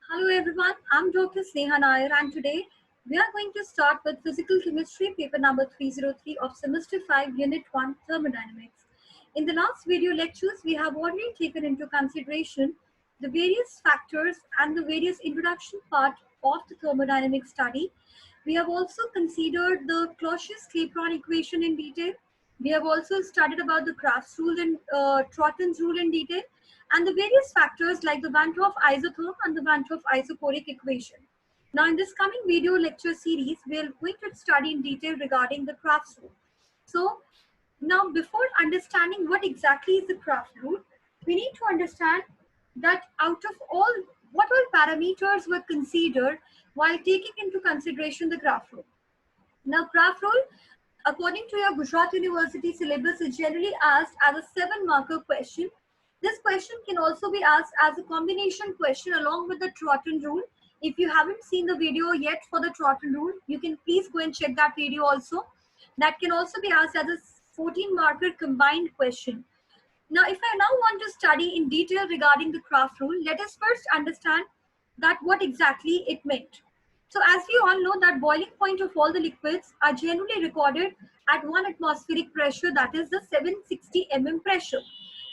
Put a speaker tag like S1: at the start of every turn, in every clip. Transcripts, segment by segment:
S1: Hello everyone, I'm Dr. Sneha Nair and today we are going to start with Physical Chemistry paper number 303 of semester 5 unit 1 thermodynamics. In the last video lectures we have already taken into consideration the various factors and the various introduction part of the thermodynamic study. We have also considered the Clausius-Clapeyron equation in detail. We have also studied about the Crafts rule and Trotton's rule in detail and the various factors like the Van 't Hoff isotherm and the Van 't Hoff isochoric equation. Now in this coming video lecture series, we are going to study in detail regarding the Crafts rule. So now before understanding what exactly is the Crafts rule, we need to understand that out of what all parameters were considered while taking into consideration the Crafts rule. Now Crafts rule, according to your Gujarat University syllabus, is generally asked as a 7-marker question. This question can also be asked as a combination question along with the Trotton rule. If you haven't seen the video yet for the Trotton rule, you can please go and check that video also. That can also be asked as a 14-marker combined question. Now, if I now want to study in detail regarding the Crafts rule, let us first understand that what exactly it meant. So as we all know that boiling point of all the liquids are generally recorded at 1 atmospheric pressure, that is the 760 mm pressure.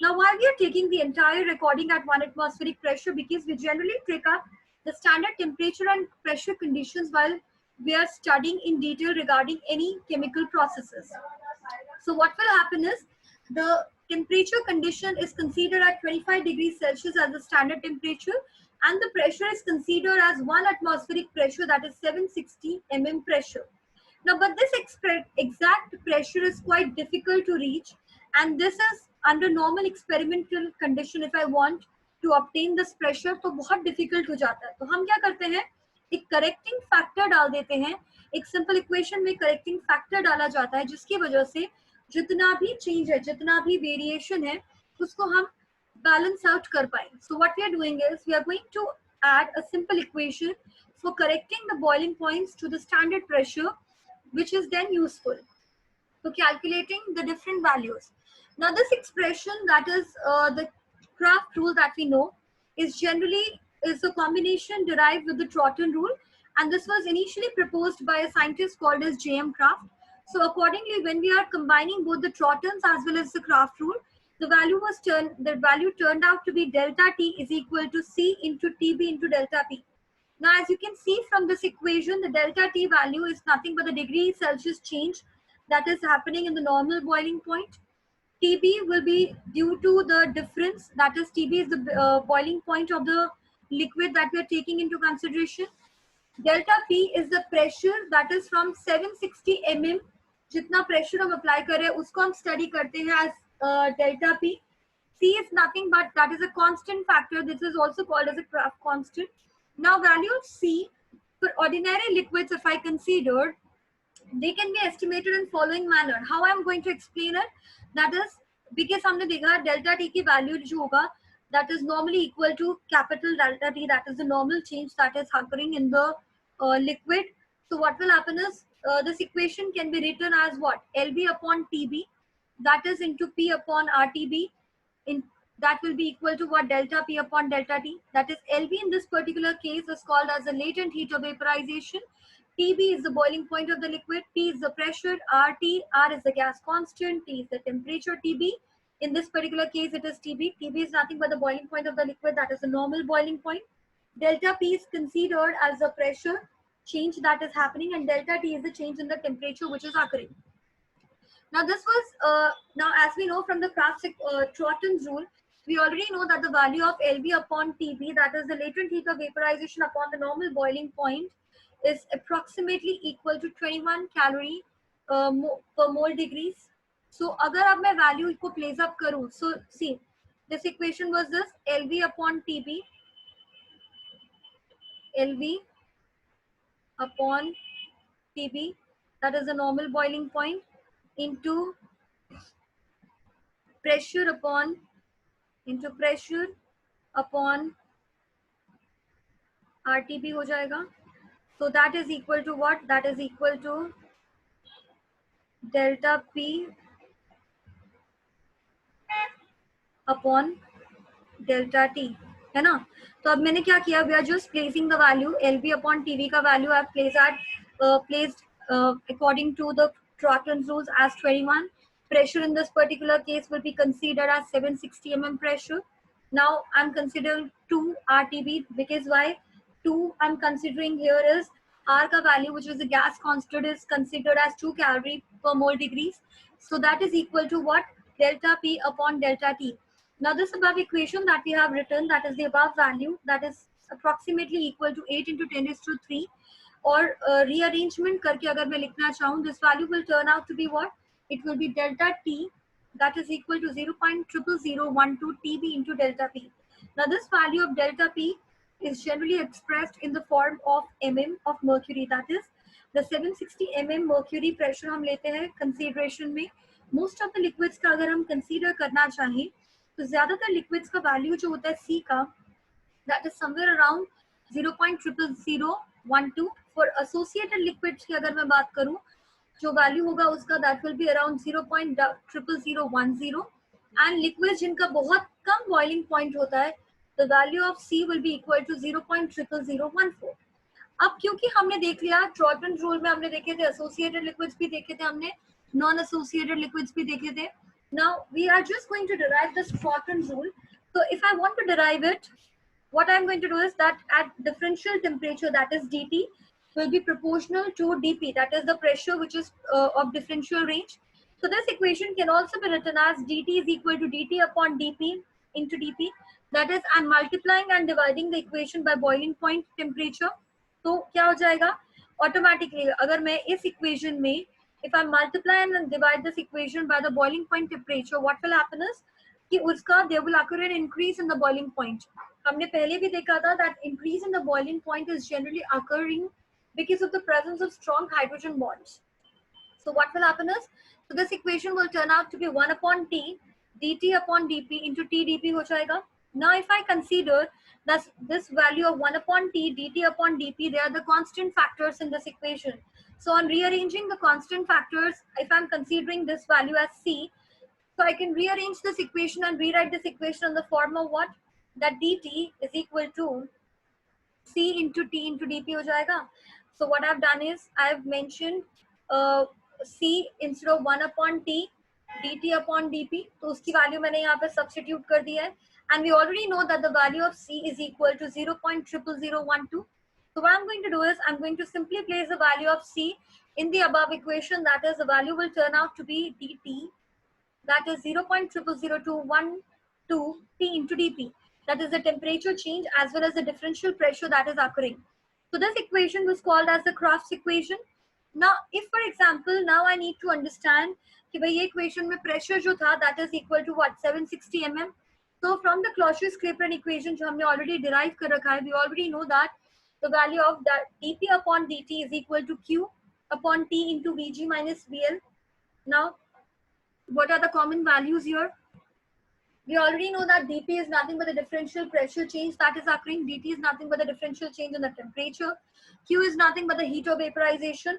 S1: Now why we are taking the entire recording at 1 atmospheric pressure? Because we generally take up the standard temperature and pressure conditions while we are studying in detail regarding any chemical processes. So what will happen is the temperature condition is considered at 25 degrees Celsius as the standard temperature and the pressure is considered as 1 atmospheric pressure, that is 760 mm pressure. Now, but this exact pressure is quite difficult to reach and this is under normal experimental condition. If I want to obtain this pressure तो बहुत difficult हो जाता है. तो हम क्या करते हैं, एक correcting factor डाल देते हैं. एक simple equation में correcting factor डाला जाता है जिसकी वजह से जितना भी change है, जितना भी variation है, उसको हम balance out कर पाए. So what we are doing is we are going to add a simple equation for correcting the boiling points to the standard pressure, which is then useful for calculating the different values. Now this expression, that is the Crafts rule that we know, is a combination derived with the Trotton rule, and this was initially proposed by a scientist called as J.M. Kraft. So accordingly, when we are combining both the Trottons as well as the Crafts rule, the value turned out to be delta T is equal to C into TB into delta P. Now, as you can see from this equation, the delta T value is nothing but the degree Celsius change that is happening in the normal boiling point. TB will be due to the difference, that is TB is the boiling point of the liquid that we are taking into consideration. Delta P is the pressure that is from 760 mm. जितना pressure हम apply कर रहे हैं उसको हम study करते हैं as delta P. C is nothing but that is a constant factor. This is also called as a Kraft constant. Now value of C for ordinary liquids, if I consider, they can be estimated in following manner. How I am going to explain it? That is because हमने देखा delta T की value जो होगा, that is normally equal to capital delta T, that is the normal change that is occurring in the liquid. So what will happen is this equation can be written as what? LB upon TB, that is into P upon RTB, in that will be equal to what? Delta P upon delta T. That is LB in this particular case is called as the latent heat of vaporization. TB is the boiling point of the liquid, P is the pressure, R is the gas constant, T is the temperature, TB. In this particular case, it is TB. TB is nothing but the boiling point of the liquid, that is the normal boiling point. Delta P is considered as the pressure change that is happening and delta T is the change in the temperature which is occurring. Now this was, now as we know from the Trotton's rule, we already know that the value of LB upon TB, that is the latent heat of vaporization upon the normal boiling point, is approximately equal to 21 calorie per mole degrees. So अगर अब मैं value को place up करूँ, so see, this equation was this LB upon TB, LB upon TB, that is the normal boiling point, into pressure upon RTB हो जाएगा. So that is equal to what? That is equal to delta P upon delta T. है ना। तो अब मैंने क्या किया, we are just placing the value LV अपॉन TV का value I placed according to the Trotman's rules as 21. Pressure in this particular case will be considered as 760 mm pressure. Now I'm considering 2 RTB because why 2 I'm considering here is R ka value, which is the gas constant, is considered as 2 calorie per mole degrees. So that is equal to what? Delta P upon delta T. Now this above equation that we have written, that is the above value, that is approximately equal to 8 into 10 raised to 3. और rearrangement करके अगर मैं लिखना चाहूँ, this value will turn out to be what? It will be delta T, that is equal to 0.00012 TB into delta P. Now this value of delta P is generally expressed in the form of mm of mercury, that is the 760 mm mercury pressure हम लेते हैं consideration में. Most of the liquids का अगर हम consider करना चाहें तो ज्यादातर liquids का value जो होता है C का, that is somewhere around 0.00012. For associated liquids की अगर मैं बात करूं, जो वैल्यू होगा उसका that will be around 0.00010. and liquids जिनका बहुत कम boiling point होता है, the value of C will be equal to 0.00014. अब क्योंकि हमने देख लिया ट्रॉटमन रूल में, हमने देखे थे एसोसिएटेड लिक्विड्स भी देखे थे, हमने नॉन एसोसिएटेड लिक्विड्स भी देखे थे. Now we are just going to derive this Trautman rule. So if I want to derive it, what I'm going to do is that at differential temperature, that is dt, will be proportional to dp, that is the pressure which is of differential range. So this equation can also be written as dt is equal to dt upon dp into dp. That is, I'm multiplying and dividing the equation by boiling point temperature. तो क्या हो जाएगा automatically, अगर मैं इस equation में if I multiply and divide this equation by the boiling point temperature, what will happen is कि उसका there will occur an increase in the boiling point. हमने पहले भी देखा था that increase in the boiling point is generally occurring because of the presence of strong hydrogen bonds. So what will happen is, so this equation will turn out to be 1 upon T dt upon dp into T dp हो जाएगा. Now if I consider that this value of 1 upon T dt upon dp, they are the constant factors in this equation. So on rearranging the constant factors, if I'm considering this value as C, so I can rearrange this equation and rewrite this equation in the form of what? That dt is equal to C into T into dp हो जाएगा. So what I've done is I've mentioned C instead of 1 upon T dt upon dp. तो उसकी value मैंने यहाँ पे substitute कर दिया है. And we already know that the value of C is equal to 0.00012. So what I'm going to do is I'm going to simply place the value of C in the above equation. That is, the value will turn out to be dt, that is 0.00021 T into dp. That is the temperature change as well as the differential pressure that is occurring. So this equation was called as the Crofts equation. Now, if for example, now I need to understand कि भाई ये equation में pressure जो था that is equal to what? 760 mm. So from the Clausius-Clapeyron equation जो हमने already derive कर रखा है, we already know that the value of that dp upon dt is equal to q upon t into vg minus vl. Now, what are the common values here? We already know that dp is nothing but the differential pressure change that is occurring. dt is nothing but the differential change in the temperature. Q is nothing but the heat of vaporization.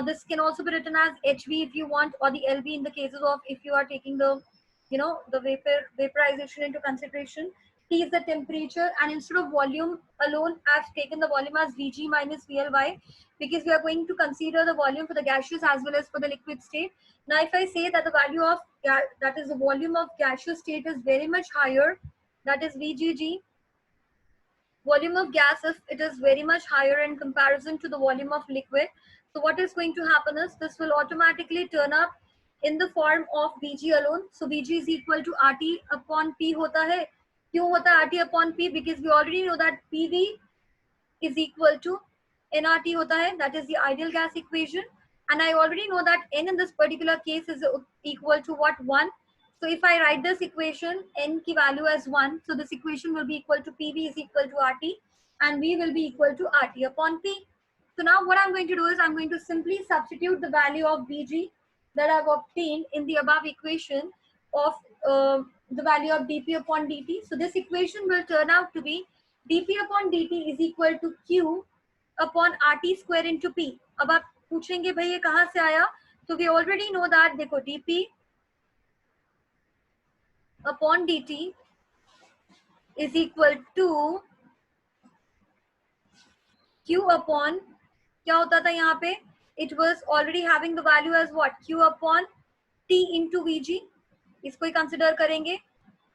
S1: This can also be written as hv if you want, or the lv in the cases of if you are taking the the vaporization into consideration. T is the temperature, and instead of volume alone, I've taken the volume as Vg minus VLY, because we are going to consider the volume for the gaseous as well as for the liquid state. Now, if I say that the value of that is the volume of gaseous state is very much higher, that is VGG, volume of gas, if it is very much higher in comparison to the volume of liquid, so what is going to happen is this will automatically turn up in the form of Vg alone. So Vg is equal to RT upon P होता है. क्यों होता है RT upon P? Because we already know that PV is equal to nRT होता है, that is the ideal gas equation, and I already know that n in this particular case is equal to what? 1. So if I write this equation, n की value as 1, so this equation will be equal to PV is equal to RT, and V will be equal to RT upon P. So now what I'm going to do is I'm going to simply substitute the value of Vg that I've obtained in the above equation of the value of dp upon dt. So this equation will turn out to be dp upon dt is equal to q upon rt square into p. अब आप पूछेंगे भाई ये कहाँ से आया? तो we already know that, देखो dp upon dt is equal to Q upon, क्या होता था यहाँ पे, it was already having the value as what, Q upon T into Vg. इसको ही कंसिडर करेंगे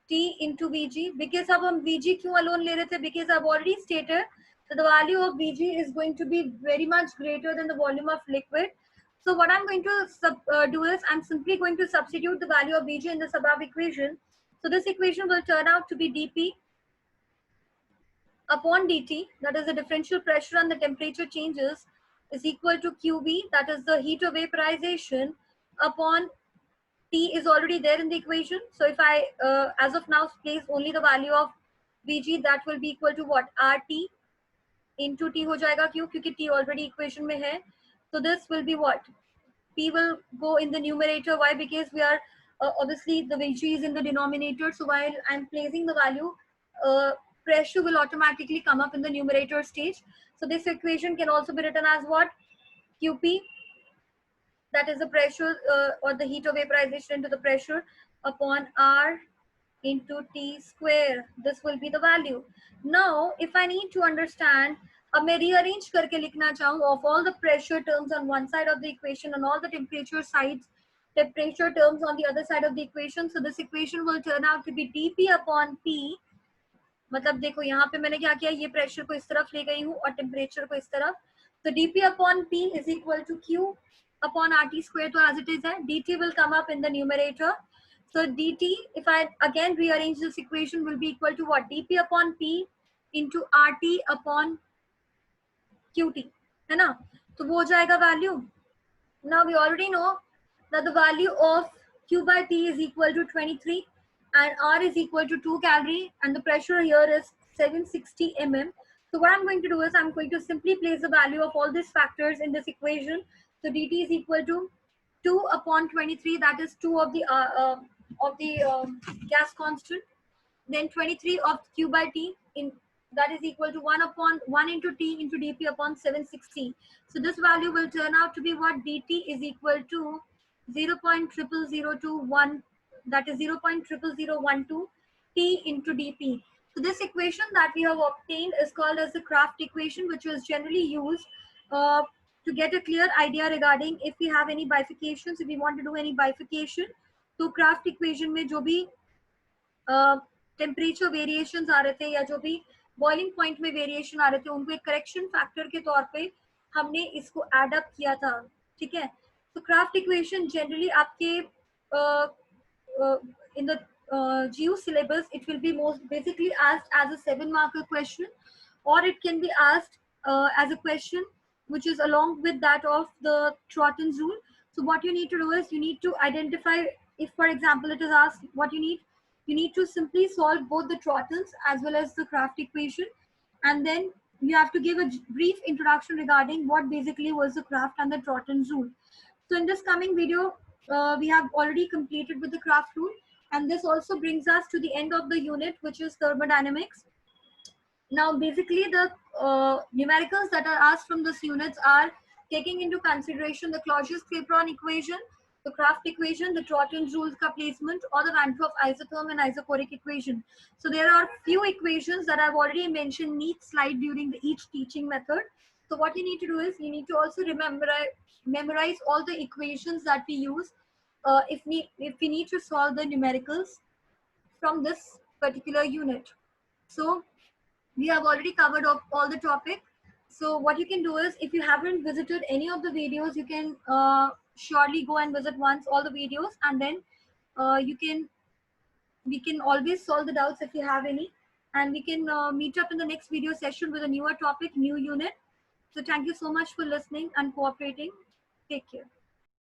S1: T into Vg, because अब हम Vg क्यों alone ले रहे थे, because I've already stated that the value of Vg is going to be very much greater than the volume of liquid. So what I'm going to do is I'm simply going to substitute the value of Vg in the above equation. So this equation will turn out to be dP upon dt, that is the differential pressure and the temperature changes, is equal to QV, that is the heat of vaporization, upon T is already there in the equation. So if I as of now place only the value of Vg, that will be equal to what, RT into T हो जाएगा, क्यों, क्योंकि T already equation में है. So this will be what, P will go in the numerator. Why? Because we are obviously the Vg is in the denominator. So while I'm placing the value, pressure will automatically come up in the numerator stage. So this equation can also be written as what, Qp, that is the pressure or the heat of vaporization into the pressure, upon R into T square. This will be the value. Now if I need to understand, अब मैं rearrange करके लिखना चाहूँ of all the pressure terms on one side of the equation and all the temperature terms on the other side of the equation. So this equation will turn out to be dP upon P. मतलब देखो यहाँ पे मैंने क्या किया, ये pressure को इस तरफ ले गई हूँ और टेम्परेचर को इस तरफ. तो dP upon P is equal to Q upon RT square. तो as it is है, dt will come up in the numerator. So dt, if I again rearrange this equation, will be equal to what, dP upon P into RT upon QT, है ना. तो वो हो जाएगा value. Now we already know that the value of Q by T is equal to 23 and R is equal to 2 calorie and the pressure here is 760 mm. So what I'm going to do is I'm going to simply place the value of all these factors in this equation. So dt is equal to 2 upon 23, that is 2 of the gas constant, then 23 of Q by T, in that is equal to 1 upon 1 into T into dP upon 760. So this value will turn out to be what, dt is equal to 0.00021, that is 0.00012 T into dP. So this equation that we have obtained is called as the Kraft equation, which was generally used to get a clear idea regarding if we have any bifurcations, if we want to do any bifurcation. तो Kraft equation में जो भी temperature variations आ रहे थे या जो भी boiling point में वेरिएशन आ रहे थे, उनको एक करेक्शन फैक्टर के तौर पे हमने इसको एड अप किया था. ठीक है. तो क्राफ्ट इक्वेशन जनरली आपके in the GU syllabus it will be most basically asked as a 7-marker question, or it can be asked as a question which is along with that of the Trotton's rule. So what you need to do is you need to identify, if for example it is asked what you need to simply solve both the Trotton's as well as the Kraft equation, and then you have to give a brief introduction regarding what basically was the Kraft and the Trotton's rule. So in this coming video, we have already completed with the Kraft rule, and this also brings us to the end of the unit, which is thermodynamics. Now basically the numericals that are asked from this units are taking into consideration the Clausius-Clapeyron equation, the Kraft equation, the Trotton's rules ka placement, or the Van 't Hoff isotherm and isochoric equation. So there are few equations that I've already mentioned in each slide during each teaching method. So what you need to do is you need to also memorize all the equations that we use if we need to solve the numericals from this particular unit. So we have already covered up all the topic. So what you can do is, if you haven't visited any of the videos, you can surely go and visit once all the videos, and then we can always solve the doubts if you have any, and we can meet up in the next video session with a newer topic, new unit. So thank you so much for listening and cooperating. Take care.